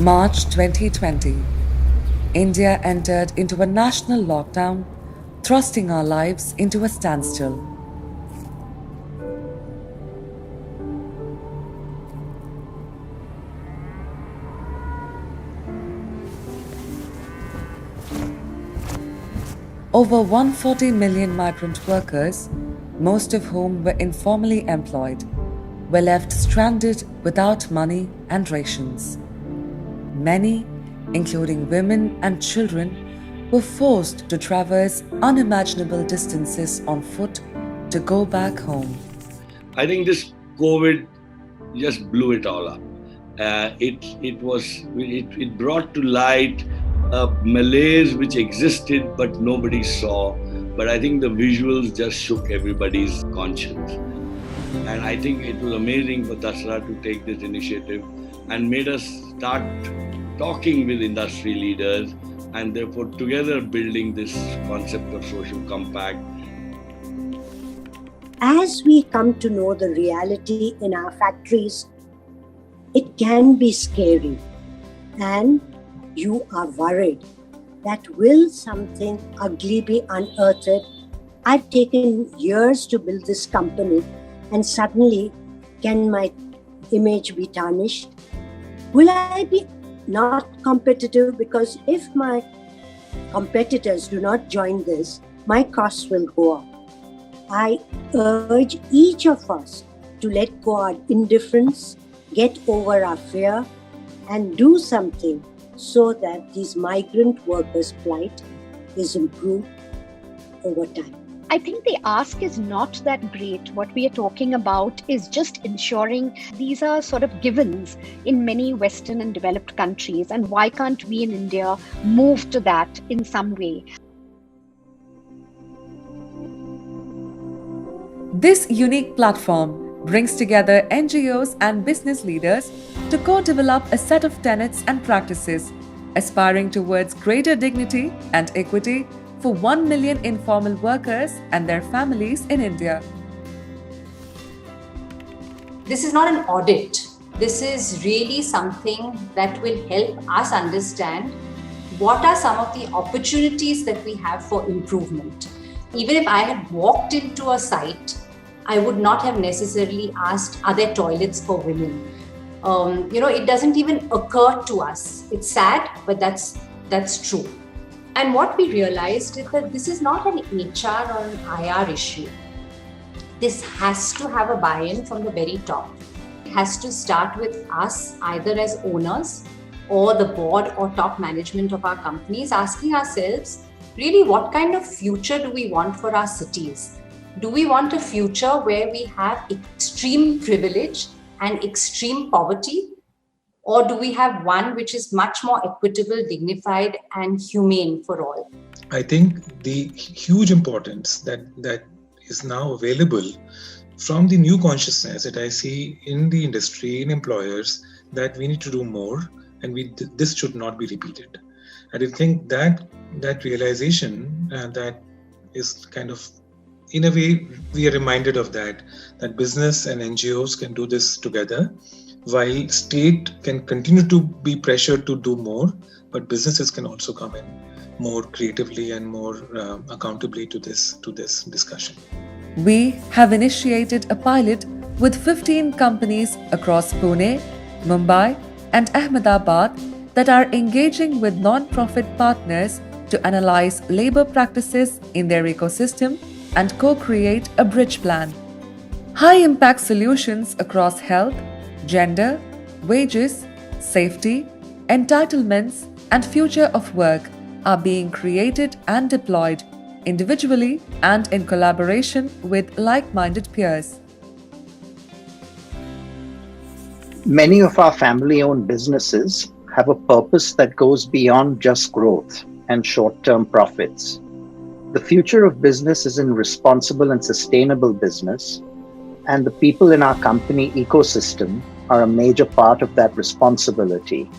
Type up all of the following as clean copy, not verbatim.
March 2020. India entered into a national lockdown, thrusting our lives into a standstill. Over 140 million migrant workers, most of whom were informally employed, were left stranded without money and rations. Many, including women and children, were forced to traverse unimaginable distances on foot to go back home. I think this COVID just blew it all up. It brought to light a malaise which existed but nobody saw. But I think the visuals just shook everybody's conscience. And I think it was amazing for Dasra to take this initiative and made us start talking with industry leaders and therefore together building this concept of social compact. As we come to know the reality in our factories, it can be scary, and you are worried that will something ugly be unearthed? I've taken years to build this company, and suddenly can my image be tarnished? Will I be not competitive? Because if my competitors do not join this, my costs will go up. I urge each of us to let go our indifference, get over our fear, and do something so that these migrant workers' plight is improved over time. I think the ask is not that great. What we are talking about is just ensuring these are sort of givens in many Western and developed countries. And why can't we in India move to that in some way? This unique platform brings together NGOs and business leaders to co-develop a set of tenets and practices aspiring towards greater dignity and equity for 1 million informal workers and their families in India. This is not an audit. This is really something that will help us understand what are some of the opportunities that we have for improvement. Even if I had walked into a site, I would not have necessarily asked, are there toilets for women? It doesn't even occur to us. It's sad, but that's true. And what we realized is that this is not an HR or an IR issue. This has to have a buy-in from the very top. It has to start with us, either as owners or the board or top management of our companies, asking ourselves, really, what kind of future do we want for our cities? Do we want a future where we have extreme privilege and extreme poverty? Or do we have one which is much more equitable, dignified, and humane for all? I think the huge importance that is now available from the new consciousness that I see in the industry, in employers, that we need to do more and this should not be repeated. And I think that realization that is kind of, in a way, we are reminded of that business and NGOs can do this together, while state can continue to be pressured to do more, but businesses can also come in more creatively and more accountably to this discussion. We have initiated a pilot with 15 companies across Pune, Mumbai, and Ahmedabad that are engaging with non-profit partners to analyze labor practices in their ecosystem and co-create a bridge plan. High-impact solutions across health, gender, wages, safety, entitlements, and future of work are being created and deployed individually and in collaboration with like-minded peers. Many of our family-owned businesses have a purpose that goes beyond just growth and short-term profits. The future of business is in responsible and sustainable business, and the people in our company ecosystem are a major part of that responsibility.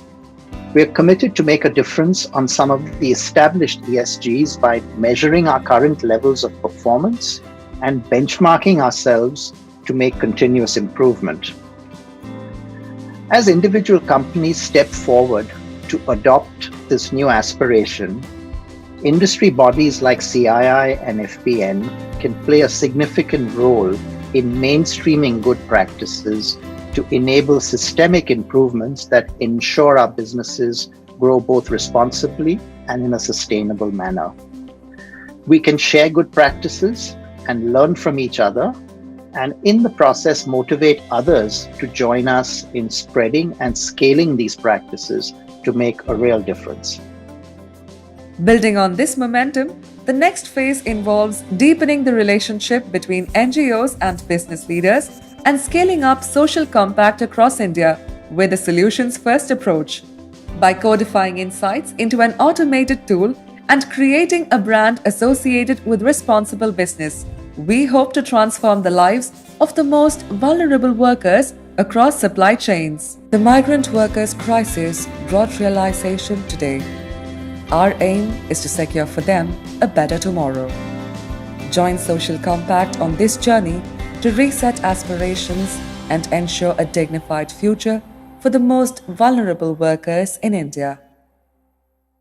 We are committed to make a difference on some of the established ESGs by measuring our current levels of performance and benchmarking ourselves to make continuous improvement. As individual companies step forward to adopt this new aspiration, industry bodies like CII and FPN can play a significant role in mainstreaming good practices to enable systemic improvements that ensure our businesses grow both responsibly and in a sustainable manner. We can share good practices and learn from each other, and in the process motivate others to join us in spreading and scaling these practices to make a real difference. Building on this momentum, the next phase involves deepening the relationship between NGOs and business leaders and scaling up social compact across India with a solutions-first approach. By codifying insights into an automated tool and creating a brand associated with responsible business, we hope to transform the lives of the most vulnerable workers across supply chains. The migrant workers' crisis brought realization today. Our aim is to secure for them a better tomorrow. Join Social Compact on this journey to reset aspirations and ensure a dignified future for the most vulnerable workers in India.